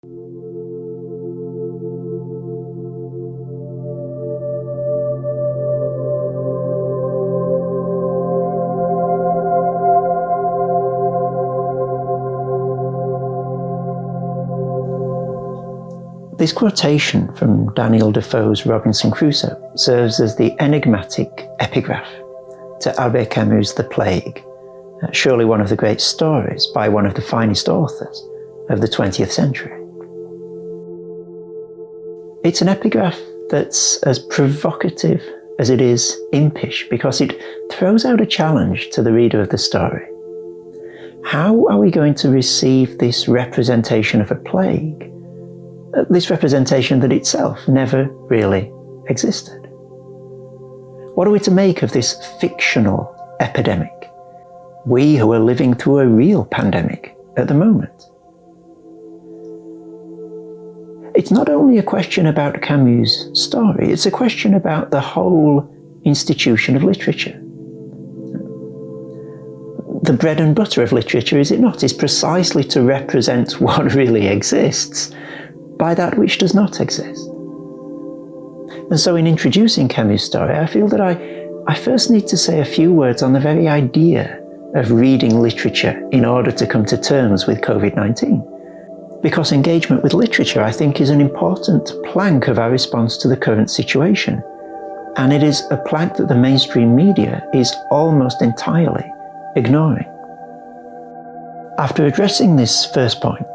This quotation from Daniel Defoe's Robinson Crusoe serves as the enigmatic epigraph to Albert Camus' The Plague, surely one of the great stories by one of the finest authors of the 20th century. It's an epigraph that's as provocative as it is impish, because it throws out a challenge to the reader of the story. How are we going to receive this representation of a plague? This representation that itself never really existed. What are we to make of this fictional epidemic, we who are living through a real pandemic at the moment? It's not only a question about Camus' story, it's a question about the whole institution of literature. The bread and butter of literature, is it not, is precisely to represent what really exists by that which does not exist. And so in introducing Camus' story, I feel that I first need to say a few words on the very idea of reading literature in order to come to terms with COVID-19. Because engagement with literature, I think, is an important plank of our response to the current situation. And it is a plank that the mainstream media is almost entirely ignoring. After addressing this first point,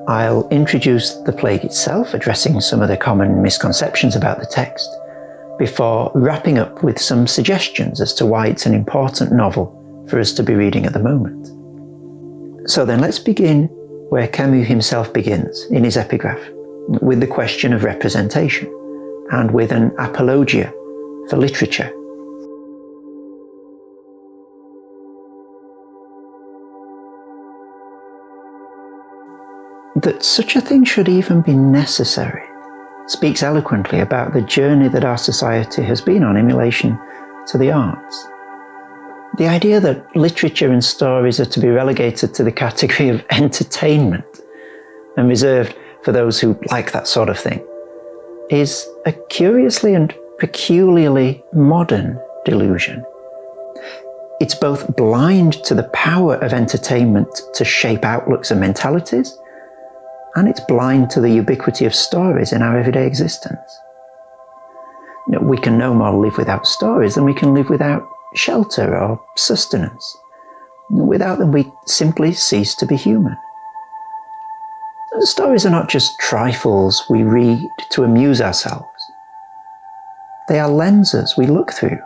I'll introduce the plague itself, addressing some of the common misconceptions about the text, before wrapping up with some suggestions as to why it's an important novel for us to be reading at the moment. So then let's begin where Camus himself begins in his epigraph, with the question of representation, and with an apologia for literature. That such a thing should even be necessary speaks eloquently about the journey that our society has been on in relation to the arts. The idea that literature and stories are to be relegated to the category of entertainment and reserved for those who like that sort of thing is a curiously and peculiarly modern delusion. It's both blind to the power of entertainment to shape outlooks and mentalities, and it's blind to the ubiquity of stories in our everyday existence. We can no more live without stories than we can live without shelter or sustenance. Without them, we simply cease to be human. Stories are not just trifles we read to amuse ourselves. They are lenses we look through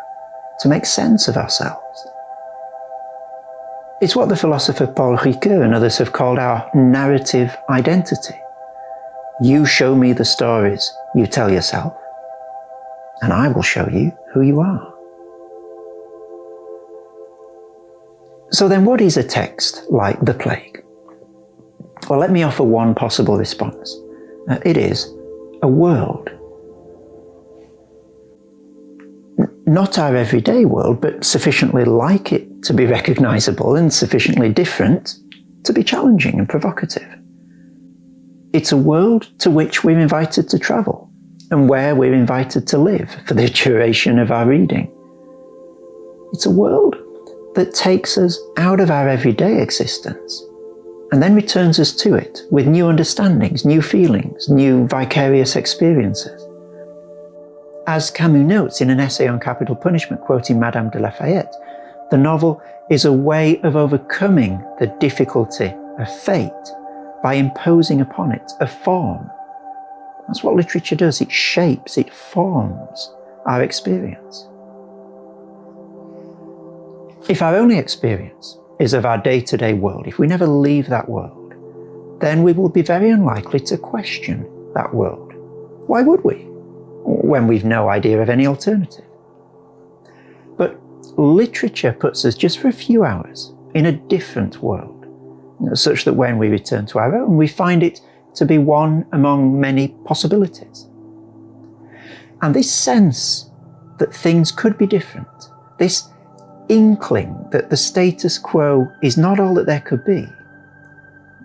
to make sense of ourselves. It's what the philosopher Paul Ricoeur and others have called our narrative identity. You show me the stories you tell yourself, and I will show you who you are. So then, what is a text like The Plague? Well, let me offer one possible response. It is a world. Not our everyday world, but sufficiently like it to be recognizable and sufficiently different to be challenging and provocative. It's a world to which we're invited to travel and where we're invited to live for the duration of our reading. It's a world that takes us out of our everyday existence and then returns us to it with new understandings, new feelings, new vicarious experiences. As Camus notes in an essay on capital punishment, quoting Madame de Lafayette, the novel is a way of overcoming the difficulty of fate by imposing upon it a form. That's what literature does. It shapes, it forms our experience. If our only experience is of our day-to-day world, if we never leave that world, then we will be very unlikely to question that world. Why would we, when we've no idea of any alternative? But literature puts us just for a few hours in a different world, such that when we return to our own, we find it to be one among many possibilities. And this sense that things could be different, this inkling that the status quo is not all that there could be,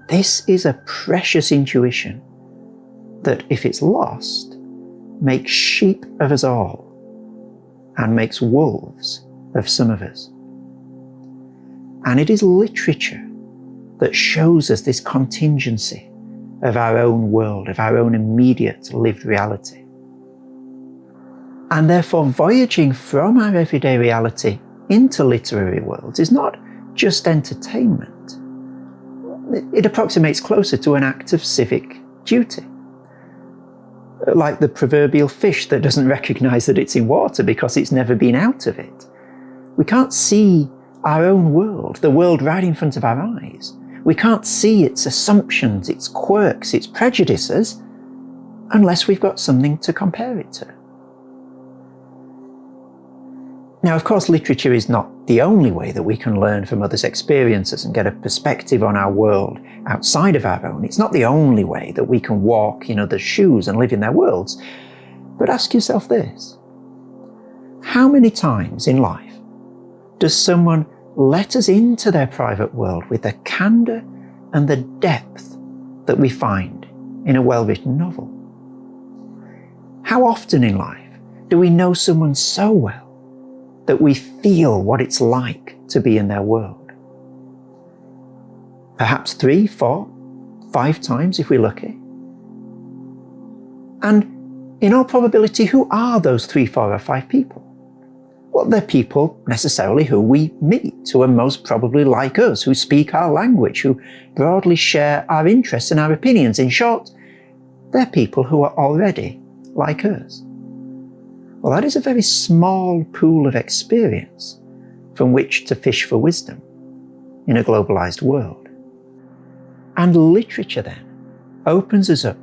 this is a precious intuition that, if it's lost, makes sheep of us all and makes wolves of some of us. And it is literature that shows us this contingency of our own world, of our own immediate lived reality. And therefore, voyaging from our everyday reality into literary worlds is not just entertainment. It approximates closer to an act of civic duty. Like the proverbial fish that doesn't recognize that it's in water because it's never been out of it. We can't see our own world, the world right in front of our eyes. We can't see its assumptions, its quirks, its prejudices, unless we've got something to compare it to. Now, of course, literature is not the only way that we can learn from others' experiences and get a perspective on our world outside of our own. It's not the only way that we can walk in others' shoes and live in their worlds. But ask yourself this: how many times in life does someone let us into their private world with the candour and the depth that we find in a well-written novel? How often in life do we know someone so well that we feel what it's like to be in their world? Perhaps 3, 4, 5 times if we're lucky. And in all probability, who are those 3, 4 or 5 people? Well, they're people necessarily who we meet, who are most probably like us, who speak our language, who broadly share our interests and our opinions. In short, they're people who are already like us. Well, that is a very small pool of experience from which to fish for wisdom in a globalized world. And literature then opens us up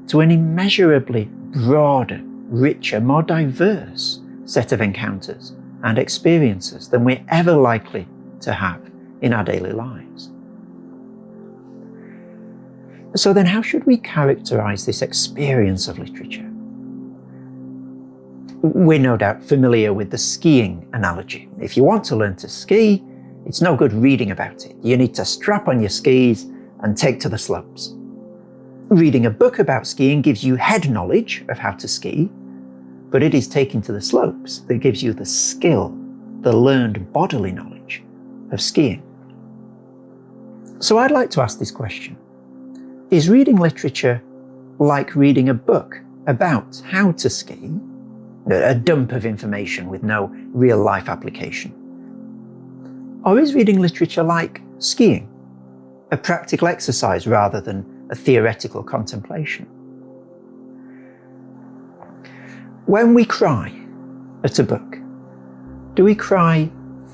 to an immeasurably broader, richer, more diverse set of encounters and experiences than we're ever likely to have in our daily lives. So then, how should we characterize this experience of literature? We're no doubt familiar with the skiing analogy. If you want to learn to ski, it's no good reading about it. You need to strap on your skis and take to the slopes. Reading a book about skiing gives you head knowledge of how to ski, but it is taking to the slopes that gives you the skill, the learned bodily knowledge of skiing. So I'd like to ask this question: is reading literature like reading a book about how to ski? A dump of information with no real life application? Or is reading literature like skiing, a practical exercise rather than a theoretical contemplation? When we cry at a book, do we cry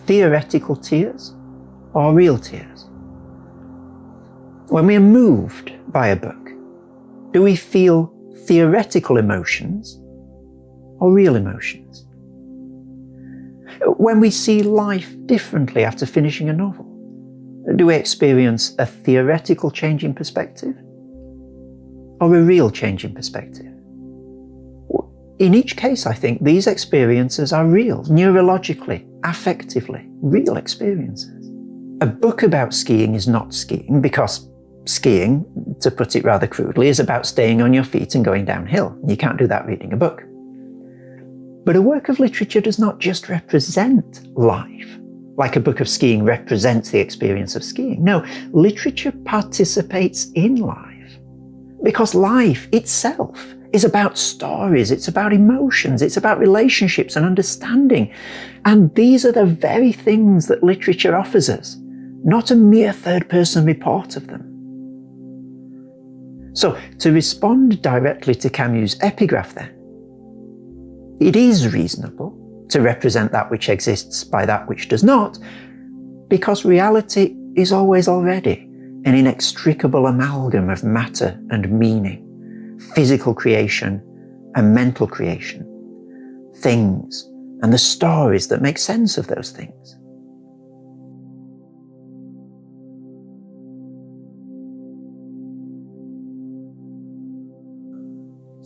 theoretical tears or real tears? When we are moved by a book, do we feel theoretical emotions or real emotions? When we see life differently after finishing a novel, do we experience a theoretical change in perspective or a real change in perspective? In each case, I think these experiences are real, neurologically, affectively, real experiences. A book about skiing is not skiing, because skiing, to put it rather crudely, is about staying on your feet and going downhill. You can't do that reading a book. But a work of literature does not just represent life, like a book of skiing represents the experience of skiing. No, literature participates in life, because life itself is about stories, it's about emotions, it's about relationships and understanding. And these are the very things that literature offers us, not a mere third-person report of them. So, to respond directly to Camus' epigraph then, it is reasonable to represent that which exists by that which does not, because reality is always already an inextricable amalgam of matter and meaning, physical creation and mental creation, things and the stories that make sense of those things.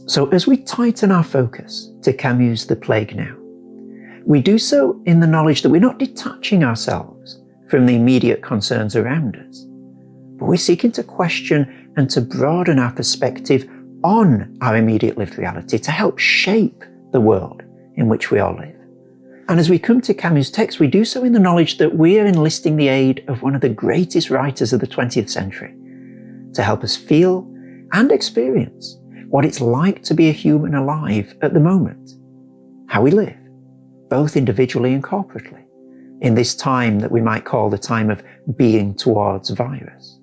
So as we tighten our focus to Camus' The Plague now, we do so in the knowledge that we're not detaching ourselves from the immediate concerns around us, but we're seeking to question and to broaden our perspective on our immediate lived reality to help shape the world in which we all live. And as we come to Camus' text, we do so in the knowledge that we are enlisting the aid of one of the greatest writers of the 20th century to help us feel and experience what it's like to be a human alive at the moment, how we live, both individually and corporately, in this time that we might call the time of being towards virus.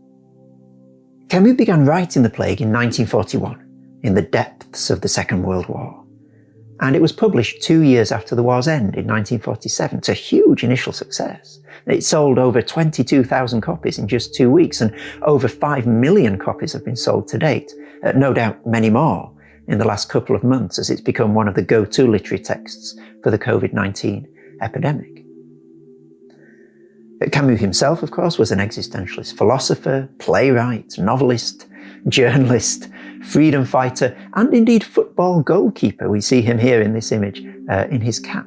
Camus began writing The Plague in 1941, in the depths of the Second World War, and it was published 2 years after the war's end in 1947 to huge initial success. It sold over 22,000 copies in just 2 weeks, and over 5 million copies have been sold to date, no doubt many more in the last couple of months as it's become one of the go-to literary texts for the COVID-19 epidemic. Camus himself, of course, was an existentialist philosopher, playwright, novelist, journalist, freedom fighter, and indeed football goalkeeper. We see him here in this image in his cap.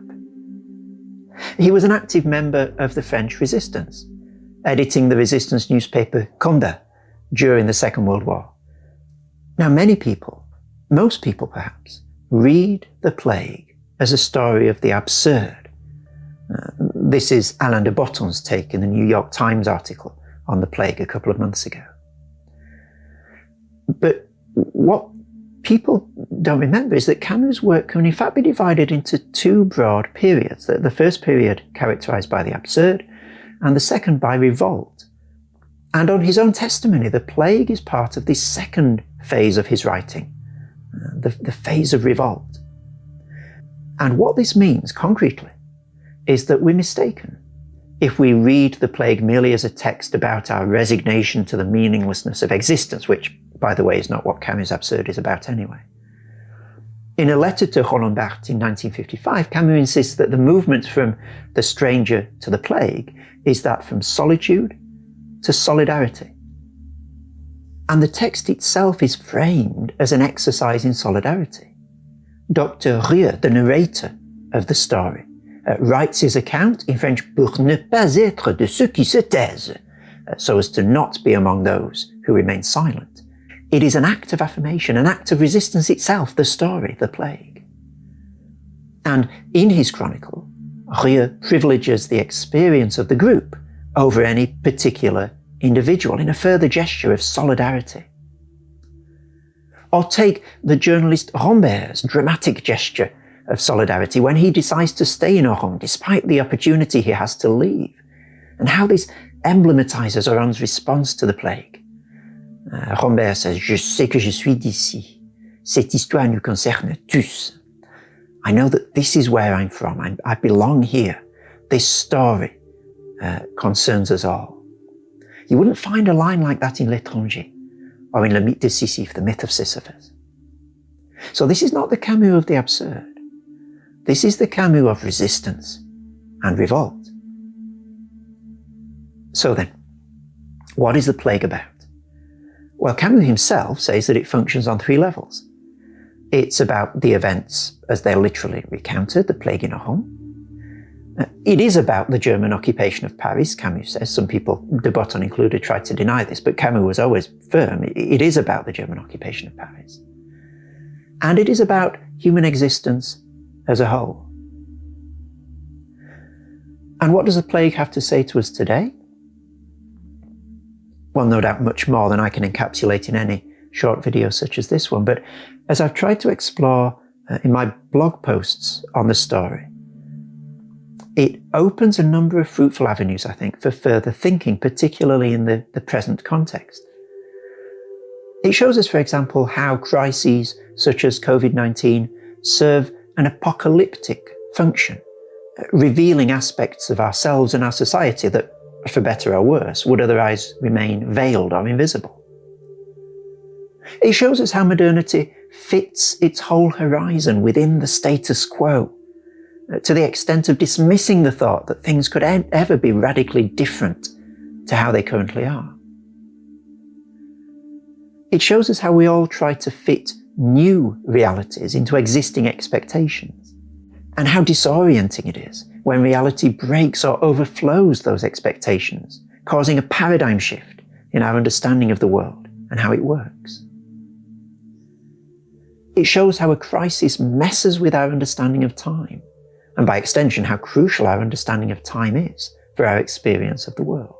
He was an active member of the French resistance, editing the resistance newspaper Conda during the Second World War. Now, many people, most people perhaps, read The Plague as a story of the absurd. This is Alain de Botton's take in the New York Times article on The Plague a couple of months ago. But what people don't remember is that Camus' work can in fact be divided into two broad periods. The first period characterized by the absurd, and the second by revolt. And on his own testimony, The Plague is part of this second phase of his writing, the phase of revolt. And what this means concretely is that we're mistaken if we read The Plague merely as a text about our resignation to the meaninglessness of existence, which, by the way, is not what Camus' Absurd is about anyway. In a letter to Roland Barthes in 1955, Camus insists that the movement from the stranger to the plague is that from solitude to solidarity. And the text itself is framed as an exercise in solidarity. Dr. Rieu, the narrator of the story, writes his account in French pour ne pas être de ceux qui se taisent, so as to not be among those who remain silent. It is an act of affirmation, an act of resistance itself, the story, The Plague. And in his chronicle, Rieu privileges the experience of the group over any particular individual in a further gesture of solidarity. Or take the journalist Rambert's dramatic gesture of solidarity when he decides to stay in Oran despite the opportunity he has to leave, and how this emblematizes Oran's response to the plague. Rambert says, "Je sais que je suis d'ici. Cette histoire nous concerne tous." I know that this is where I'm from. I belong here. This story concerns us all. You wouldn't find a line like that in L'Étranger or in Le Mythe de Sisyphe, the myth of Sisyphus. So this is not the Camus of the absurd. This is the Camus of resistance and revolt. So then, what is The Plague about? Well, Camus himself says that it functions on three levels. It's about the events as they're literally recounted, the plague in Oran. It is about the German occupation of Paris, Camus says. Some people, de Botton included, tried to deny this, but Camus was always firm. It is about the German occupation of Paris. And it is about human existence as a whole. And what does the plague have to say to us today? Well, no doubt much more than I can encapsulate in any short video such as this one, but as I've tried to explore in my blog posts on the story, it opens a number of fruitful avenues, I think, for further thinking, particularly in the present context. It shows us, for example, how crises such as COVID-19 serve an apocalyptic function, revealing aspects of ourselves and our society that, for better or worse, would otherwise remain veiled or invisible. It shows us how modernity fits its whole horizon within the status quo, to the extent of dismissing the thought that things could ever be radically different to how they currently are. It shows us how we all try to fit new realities into existing expectations, and how disorienting it is when reality breaks or overflows those expectations, causing a paradigm shift in our understanding of the world and how it works. It shows how a crisis messes with our understanding of time, and by extension how crucial our understanding of time is for our experience of the world.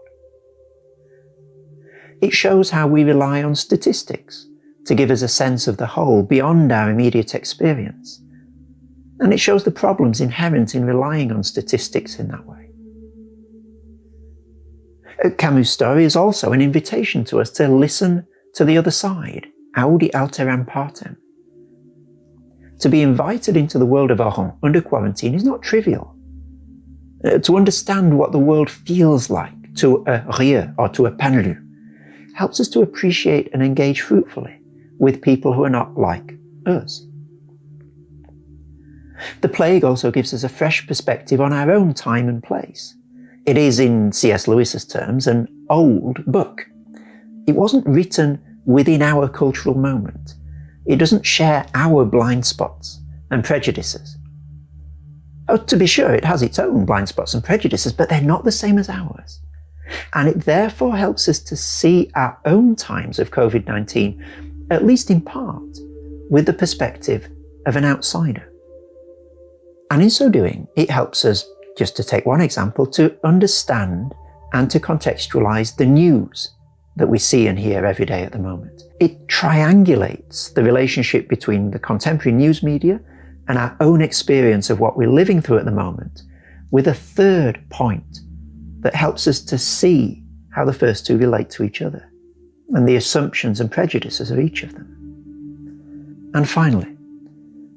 It shows how we rely on statistics to give us a sense of the whole beyond our immediate experience, and it shows the problems inherent in relying on statistics in that way. Camus' story is also an invitation to us to listen to the other side, audi alteram partem. To be invited into the world of Oran under quarantine is not trivial. To understand what the world feels like to a rieux or to a panelu helps us to appreciate and engage fruitfully with people who are not like us. The plague also gives us a fresh perspective on our own time and place. It is, in C.S. Lewis's terms, an old book. It wasn't written within our cultural moment. It doesn't share our blind spots and prejudices. Oh, to be sure, it has its own blind spots and prejudices, but they're not the same as ours. And it therefore helps us to see our own times of COVID-19, at least in part, with the perspective of an outsider. And in so doing, it helps us, just to take one example, to understand and to contextualize the news that we see and hear every day at the moment. It triangulates the relationship between the contemporary news media and our own experience of what we're living through at the moment with a third point that helps us to see how the first two relate to each other and the assumptions and prejudices of each of them. And finally,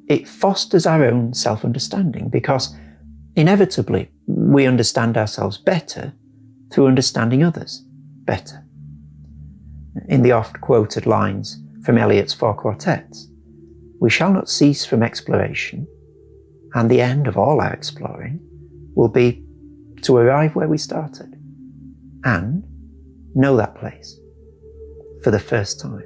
it fosters our own self-understanding because inevitably we understand ourselves better through understanding others better. In the oft-quoted lines from Eliot's Four Quartets, we shall not cease from exploration, and the end of all our exploring will be to arrive where we started and know that place for the first time.